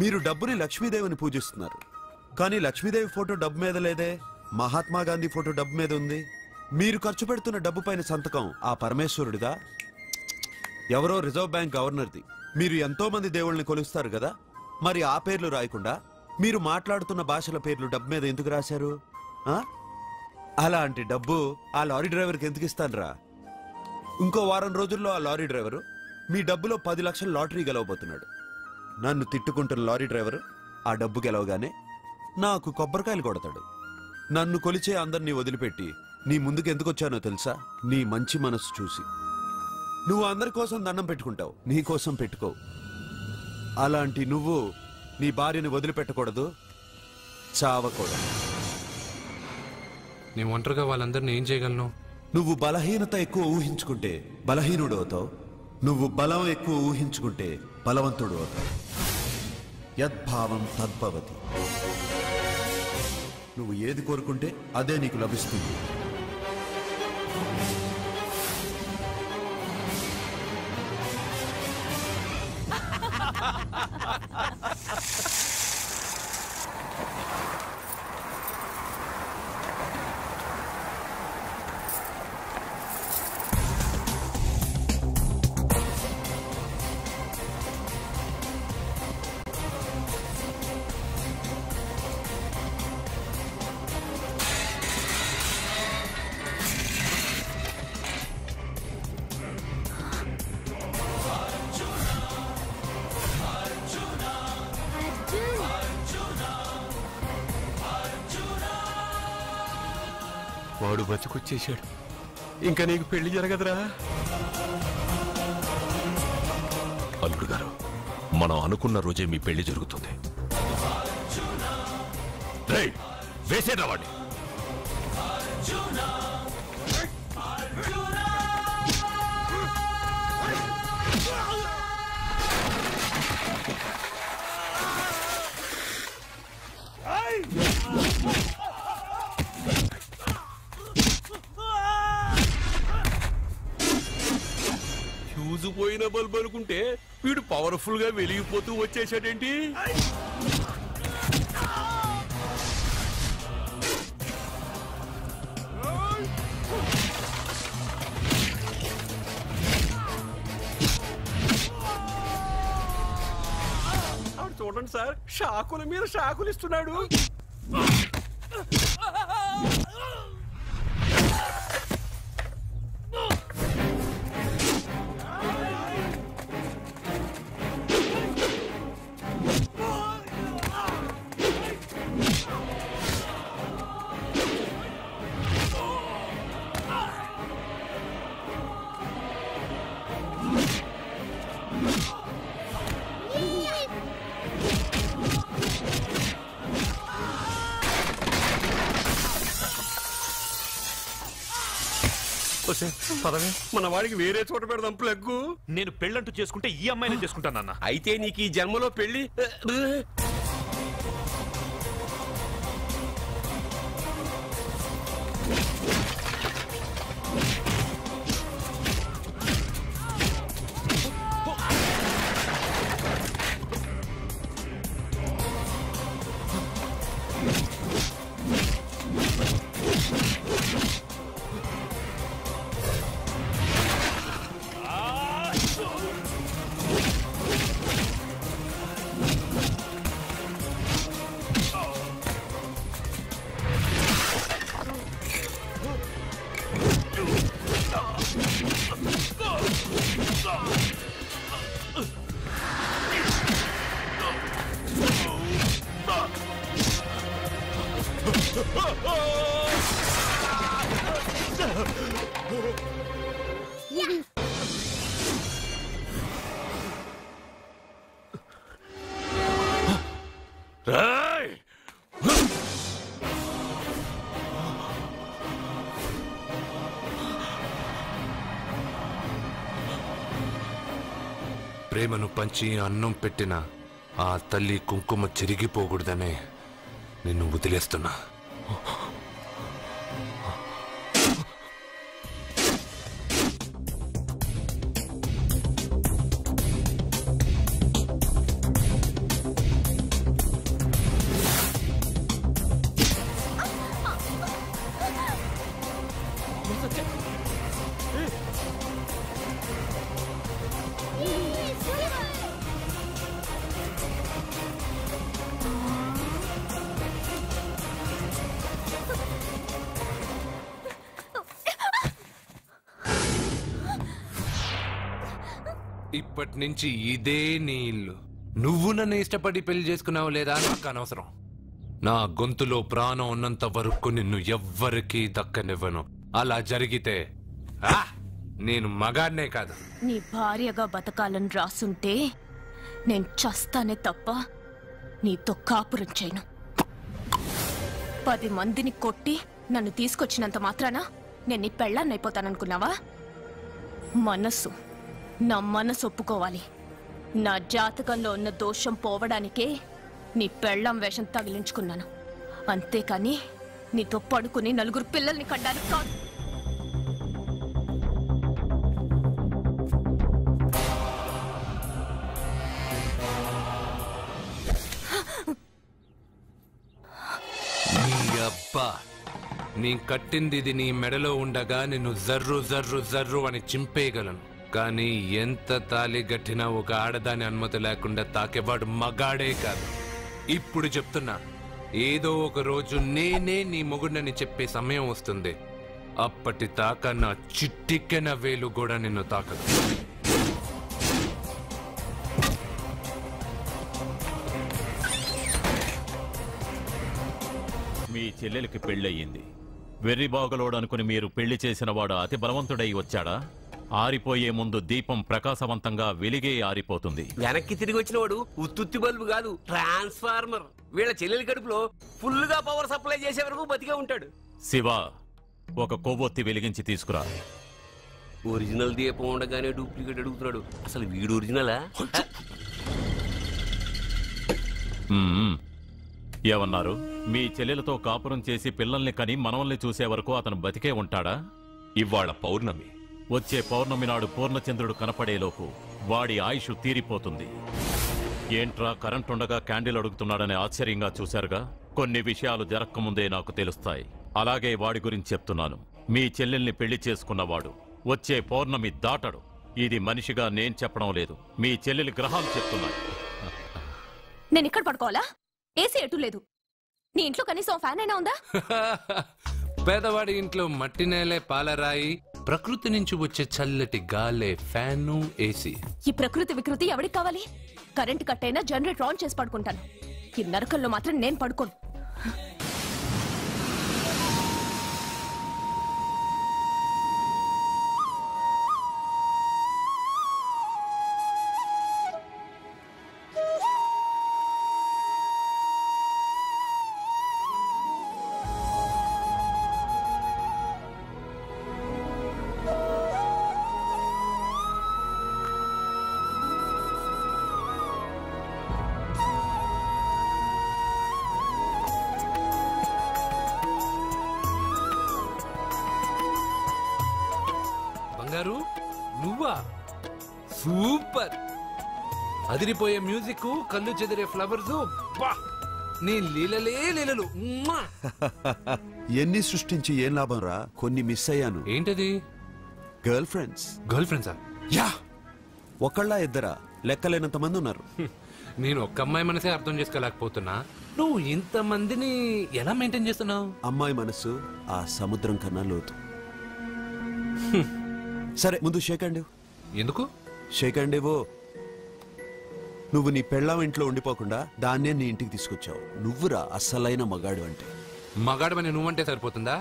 మీరు డబ్బుని లక్ష్మీదేవిని పూజిస్తున్నారు, కానీ లక్ష్మీదేవి ఫోటో డబ్బు మీద లేదే. మహాత్మా గాంధీ ఫోటో డబ్బు మీద ఉంది. మీరు ఖర్చు పెడుతున్న డబ్బు పైన సంతకం ఆ పరమేశ్వరుడిదా, ఎవరో రిజర్వ్ బ్యాంక్ గవర్నర్ది? మీరు ఎంతో మంది దేవుళ్ళని కొలుస్తారు కదా, మరి ఆ పేర్లు రాయకుండా మీరు మాట్లాడుతున్న భాషల పేర్లు డబ్బు మీద ఎందుకు రాశారు? అలాంటి డబ్బు ఆ లారీ డ్రైవర్కి ఎందుకు ఇస్తానరా? ఇంకో వారం రోజుల్లో ఆ లారీ డ్రైవరు మీ డబ్బులో 10 లక్షల లాటరీ గెలవబోతున్నాడు. నన్ను తిట్టుకుంటున్న లారీ డ్రైవరు ఆ డబ్బు గెలవగానే నాకు కొబ్బరికాయలు కొడతాడు. నన్ను కొలిచే అందరినీ వదిలిపెట్టి నీ ముందుకు ఎందుకు వచ్చానో తెలుసా? నీ మంచి మనసు చూసి. నువ్వు అందరి కోసం దండం పెట్టుకుంటావు, నీ కోసం పెట్టుకోవు. అలాంటి నువ్వు నీ భార్యని వదిలిపెట్టకూడదు, చావకూడదు. నేను ఒంటరిగా వాళ్ళందరినీ ఏం చేయగలను? నువ్వు బలహీనత ఎక్కువ ఊహించుకుంటే బలహీనుడు అవుతావు. నువ్వు బలం ఎక్కువ ఊహించుకుంటే బలవంతుడు అవుతావు. యద్భావం తద్భవతి. నువ్వు ఏది కోరుకుంటే అదే నీకు లభిస్తుంది. వాడు బతికొచ్చేశాడు. ఇంకా నీకు పెళ్లి జరగదురా. అల్లుడు గారు, మనం అనుకున్న రోజే మీ పెళ్లి జరుగుతుంది. వేసేనా వాడిని. ఫ్యూజు పోయిన బల్బ్ అనుకుంటే వీడు పవర్ఫుల్ గా వెలిగిపోతూ వచ్చేసాడేంటి? చూడండి సార్, షాకుల మీద షాకులు ఇస్తున్నాడు. పదవే, మన వాడికి వేరే చోట పెడదాం ప్లగ్గు. నేను పెళ్ళంటూ చేసుకుంటే ఈ అమ్మాయిని చేసుకుంటానన్నా. అయితే నీకు ఈ జన్మలో పెళ్లి. ప్రేమను పంచి అన్నం పెట్టిన ఆ తల్లి కుంకుమ చెరిగిపోకూడదనే నిన్ను వదిలేస్తున్నా. ఇప్పటి నుంచి ఇదే నీ ఇల్లు. నువ్వు నన్ను ఇష్టపడి పెళ్లి చేసుకున్నావు లేదా నాకు అనవసరం. నా గొంతులో ప్రాణం ఉన్నంత వరకు నిన్ను ఎవ్వరికీ దక్కనివ్వను. అలా జరిగితే నేను మగాడినే కాదు. నీ భార్యగా బతకాలని రాసుంటే నేను చస్తానే తప్ప నీతో కాపురం చేయను. 10 మందిని కొట్టి నన్ను తీసుకొచ్చినంత మాత్రాన నేను నీ పెళ్ళాన్నైపోతాననుకున్నావా? నా మనసు ఒప్పుకోవాలి. నా జాతకంలో ఉన్న దోషం పోవడానికే నీ పెళ్ళాం వేషం తగిలించుకున్నాను. అంతేకాని నీతో పడుకుని 4 పిల్లల్ని కనడానికి కాదు. నీ అబ్బా నీ కట్టింది ఇది నీ మెడలో ఉండగా నిన్ను జర్రు జర్రు జర్రు అని చింపేయగలను. కానీ ఎంత తాలి గట్టినా ఒక ఆడదాని అనుమతి లేకుండా తాకేవాడు మగాడే కాదు. ఇప్పుడు చెప్తున్నా, ఏదో ఒక రోజు నేనే నీ మొగుడినని చెప్పే సమయం వస్తుంది. అప్పటి తాక నా చిట్టిక్కెన వేలు కూడా నిన్ను తాకదు. మీ చెల్లెలికి పెళ్ళయింది. వెర్రి బాగలోడనుకుని మీరు పెళ్లి చేసిన వాడు అతి బలవంతుడై వచ్చాడా? ఆరిపోయే ముందు దీపం ప్రకాశవంతంగా వెలిగే ఆరిపోతుంది. వెనక్కి తిరిగి వచ్చిన వాడు ఉత్తుత్తి బల్బు కాదు, ట్రాన్స్ఫార్మర్. వీళ్ళ చెల్లెలి కడుపులో ఫుల్ గా పవర్ సప్లై చేసే వరకు బతికే ఉంటాడు. శివ, ఒక కొవ్వొత్తి వెలిగించి తీసుకురా. ఒరిజినల్ దీపం ఉండగానే డూప్లికేట్ అడుగుతున్నాడు. అసలు వీడు ఒరిజినలా? ఏమన్నారు? మీ చెల్లెలతో కాపురం చేసి పిల్లల్ని కని మనవల్ని చూసే వరకు అతను బతికే ఉంటాడా? ఇవాళ పౌర్ణమి. వచ్చే పౌర్ణమి నాడు పూర్ణచంద్రుడు కనపడేలోపు వాడి ఆయుష్ తీరిపోతుంది. ఏంట్రా కరెంటుండగా క్యాండిల్ అడుగుతున్నాడని ఆశ్చర్యంగా చూశారుగా? కొన్ని విషయాలు జరక్కముందే నాకు తెలుస్తాయి. అలాగే వాడి గురించి చెప్తున్నాను. మీ చెల్లెల్ని పెళ్లి చేసుకున్నవాడు వచ్చే పౌర్ణమి దాటడు. ఇది మనిషిగా నేను చెప్పడం లేదు, మీ చెల్లెలి గ్రహాలు చెప్తున్నాయి. నేను ఇక్కడ పడుకోవాలా? ఏసీ ఎటు లేదు. నీ ఇంట్లో కనీసం ఫ్యాన్ అయినా ఉందా? పేదవాడి ఇంట్లో మట్టి నేలే పాలరాయి, ప్రకృతి నుంచి వచ్చే చల్లటి గాలే ఫ్యాను, ఏసీ. ఈ ప్రకృతి వికృతి ఎవరికి కావాలి? కరెంట్ కట్ అయినా జనరేటర్ ఆన్ చేసి పడుకుంటాను. ఈ నరకల్లో మాత్రం నేను పడుకోను. బంగారు, నువ్వా? సూపర్! అదిరిపోయే మ్యూజిక్, కళ్ళు చెదిరే ఫ్లవర్స్, నీ లీలలే లీలలు. ఎన్ని సృష్టించి ఏం లాభం రా? కొన్ని మిస్ అయ్యాను. ఏంటది? Girl friends. గర్ల్ ఫ్రెండ్సా? యా, ఒకళ్ళ ఇద్దరా? లెక్కలేనంత మంది ఉన్నారు. నేను ఒక్క అమ్మాయి మనసే అర్థం చేసుకోలేకపోతున్నా. నువ్వు ఇంతమందిని ఎలా మెయింటైన్ చేస్తున్నావు? అమ్మాయి మనసు ఆ సముద్రం కన్నా లోతు. సరే, ముందు షేక్ హ్యాండ్. ఎందుకు షేక్ హ్యాండ్ ఇవ్వు. నువ్వు నీ పెళ్ళాం ఇంట్లో ఉండిపోకుండా దాన్నే నీ ఇంటికి తీసుకొచ్చావు. నువ్వురా అస్సలైన మగాడు అంటే. మగాడమని నువ్వంటే సరిపోతుందా?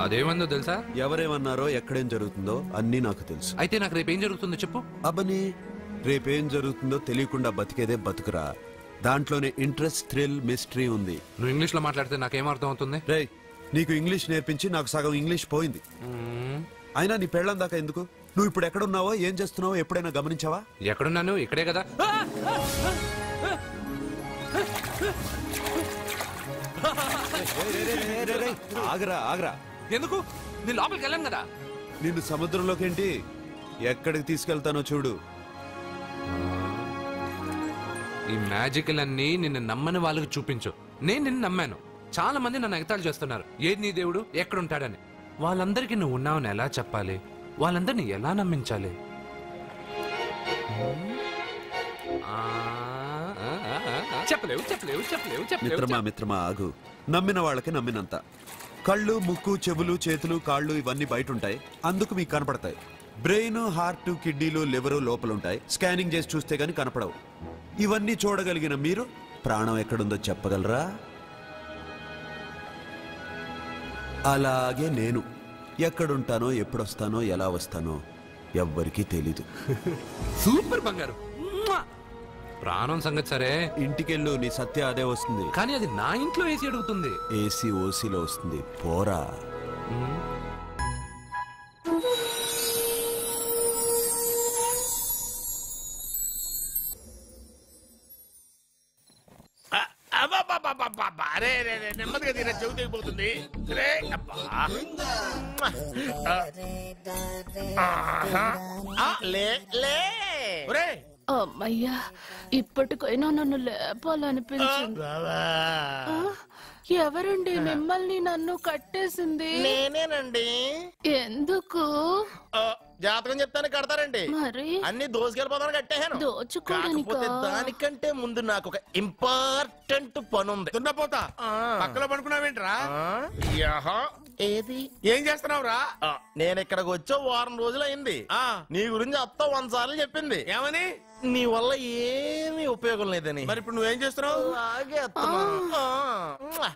అదేమందో తెలుసా? ఎవరేమన్నారో, ఎక్కడేం జరుగుతుందో అన్నీ నాకు తెలుసు. అయితే నాకు రేపేం జరుగుతుందో చెప్పు. అబ్బని, రేపేం జరుగుతుందో తెలియకుండా బతికేదే బతుకురా. దాంట్లోనే ఇంట్రెస్ట్, థ్రిల్, మిస్టరీ ఉంది. నువ్వు ఇంగ్లీష్ లో మాట్లాడితే నాకేం అర్థం అవుతుంది? రేయ్, నీకు ఇంగ్లీష్ నేర్పించి నాకు సగం ఇంగ్లీష్ పోయింది. అయినా నీ పెళ్ళం దాకా ఎందుకు? నువ్వు ఇప్పుడు ఎక్కడున్నావో, ఏం చేస్తున్నావో ఎప్పుడైనా గమనించావా? ఎక్కడున్నాను? ఇక్కడే కదా. ఆగరా ఆగరా. ఎందుకు? నీ లోపలికి వెళ్ళాను కదా. నిన్ను సముద్రంలోకేంటి, ఎక్కడికి తీసుకెళ్తానో చూడు. ఈ మ్యాజిక్లన్నీ నిన్ను నమ్మని వాళ్ళకి చూపించు. నేను నిన్ను నమ్మాను. చాలా మంది నన్ను ఎగతాళి చేస్తున్నారు. ఏది నీ దేవుడు, ఎక్కడుంటాడని. వాళ్ళందరికీ నువ్వు ఉన్నావని ఎలా చెప్పాలి? వాళ్ళందరినీ ఎలా నమ్మించాలి? చెప్పలేవు చెప్పలేవు చెప్పలేవు మిత్రమా మిత్రమా ఆగు. నమ్మిన వాళ్ళకి నమ్మినంత. కళ్ళు, ముక్కు, చెవులు, చేతులు, కాళ్ళు ఇవన్నీ బయట ఉంటాయి, అందుకు మీకు కనపడతాయి. బ్రెయిన్, హార్ట్, కిడ్నీలు, లివరు లోపలుంటాయి. స్కానింగ్ చేసి చూస్తే గానీ కనపడవు. ఇవన్నీ చూడగలిగిన మీరు ప్రాణం ఎక్కడుందో చెప్పగలరా? అలాగే నేను ఎక్కడుంటానో, ఎప్పుడొస్తానో, ఎలా వస్తానో ఎవ్వరికీ తెలీదు. సూపర్ బంగారు. ప్రాణం సంగతి సరే, ఇంటికెళ్ళు, నీ సత్య అదే వస్తుంది. కానీ అది నా ఇంట్లో ఏసీ అడుగుతుంది. ఏసీ ఓసీలో వస్తుంది, పోరా. నెమ్మదిగా తీరా, చెవి తెగిపోతుంది. అమ్మయ్యా, ఇప్పటికైనా నన్ను లేపాలనిపించింది. ఎవరండి మిమ్మల్ని నన్ను కట్టేసింది? నేనేనండి. ఎందుకు? జాతకం చెప్తాను కడతారండి. మరి అన్ని దోసుకెళ్ళిపోతాను కట్టేహాను. దోచుకోవడానికా? కాకపోతే దానికంటే ముందు నాకు ఒక ఇంపార్టెంట్ పని ఉంది. దున్నపోతా పక్కలో పడుకున్నావేంట్రా? ఏది ఏం చేస్తున్నావురా? నేను ఇక్కడికి వచ్చో వారం రోజులు అయింది. నీ గురించి అత్త 100 సార్లు చెప్పింది. ఏమని? నీ వల్ల ఏమీ ఉపయోగం లేదని. మరి ఇప్పుడు నువ్వేం చేస్తున్నావు?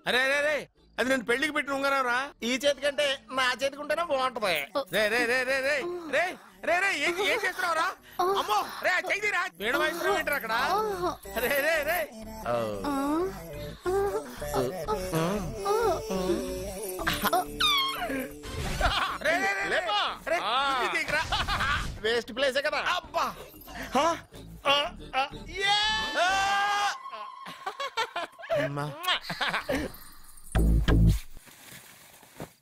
అరే అరే రే, అది నేను పెళ్లికి పెట్టిన ఉంగరం రా. ఈ చేతి కంటే నా చేతికి ఉంటేనే బాగుంటది. రే రే రే రే రే రే రే రే ఏం చేస్తున్నావు రా? అమ్మో రే చెయ్యిరా. వేడి వయసు ఏంటారు అక్కడ? రే రే రే వేస్ట్ ప్లేసే కదా. అబ్బా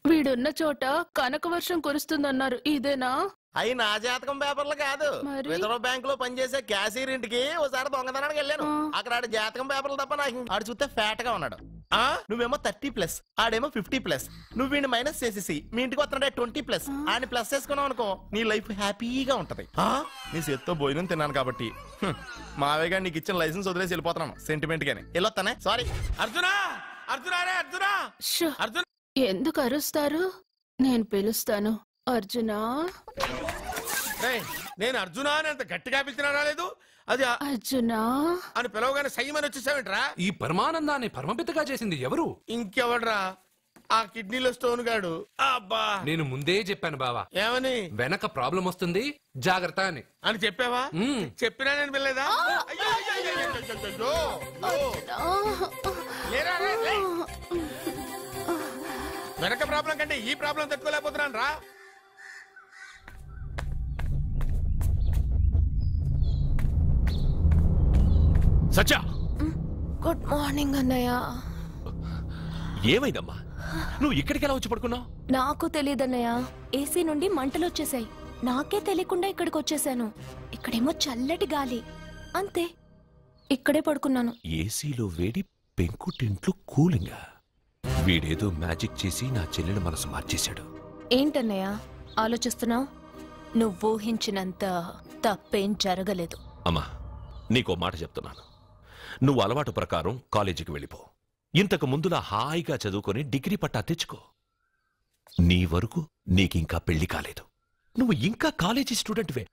వీడున్న చోట కనక వర్షం కురుస్తుందన్నారు, ఇదేనా? అయి నా జాతకం పేపర్లు కాదు. రిజర్వ్ బ్యాంక్ లో పనిచేసే క్యాషియర్ ఇంటికి ఒకసారి దొంగతనానికి వెళ్ళాను. అక్కడ ఆడి జాతకం పేపర్లు తప్ప నాకు ఆడు చూస్తే ఫ్యాట్ గా ఉన్నాడు. నువ్వేమో 30+, ఆడేమో 50+. నువ్వు వీడిని మైనస్ చేసేసి మీ ఇంటికి వస్తున్నాడే 20+. ఆడిని ప్లస్ చేసుకున్నావు అనుకో, నీ లైఫ్ హ్యాపీగా ఉంటది. నీ చేత్తో భోజనం తిన్నాను కాబట్టి మావేగా నీకు ఇచ్చిన లైసెన్స్ వదిలేసి వెళ్ళిపోతున్నాను సెంటిమెంట్ గానే. వెళ్ళొస్తానే. సారీ. అర్జునా అర్జునా రే అర్జునా అర్జున్ ఎందుకు అరుస్తారు? నేను పిలుస్తాను. అర్జునా. నేను అర్జునా అని అంత గట్టిగా పిలిచినా రాలేదు. అది అర్జునా అని పిలవగానే సైమని వచ్చేసావేంట్రా? ఈ పరమానందాన్ని పరమపితగా చేసింది ఎవరు? ఇంకెవడ్రా? ఆ కిడ్నీలో స్టోన్ గాడు. అబ్బా నేను ముందే చెప్పాను బావా. ఏమని? వెనక ప్రాబ్లం వస్తుంది, జాగ్రత్త అని. అని చెప్పావా? చెప్పినా నేను వెళ్ళలేదా? వెనక ప్రాబ్లం కంటే ఈ ప్రాబ్లం తట్టుకోలేకపోతున్నాను రా. సత్య, గుడ్ మార్నింగ్ అన్నయ్య. ఏమైందమ్మా? నువ్వు ఇక్కడికి ఎలా వచ్చి పడుకున్నావు? నాకు తెలియదన్నయ్య, ఏసీ నుండి మంటలు వచ్చేసాయి. నాకే తెలియకుండా ఇక్కడికి వచ్చేసాను. ఇక్కడేమో చల్లటి గాలి, అంతే. ఇక్కడే పడుకున్నాను. ఏసీలో వేడి, పెంకుటింట్లో కూలింగా. వీడేదో మ్యాజిక్ చేసి నా చెల్లెల మనసు మార్చేశాడు. ఏంటన్నయ్య ఆలోచిస్తున్నావు? నువ్వు ఊహించినంత తప్పేం జరగలేదు. అమ్మా, నీకో మాట చెప్తున్నాను. నువ్వు అలవాటు ప్రకారం కాలేజీకి వెళ్ళిపో. ఇంతకు ముందులా హాయిగా చదువుకొని డిగ్రీ పట్టా తెచ్చుకో. నీ వరకు నీకింకా పెళ్లి కాలేదు. నువ్వు ఇంకా కాలేజీ స్టూడెంట్వే.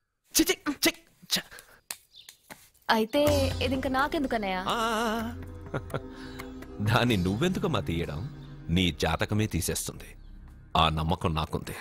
అయితే ఇది ఇంకా నాకెందుకన్నయ్య? దాన్ని నువ్వెందుకమ్మా తీయడం? నీ జాతకమే తీసేస్తుంది. ఆ నమ్మకం నాకుంది.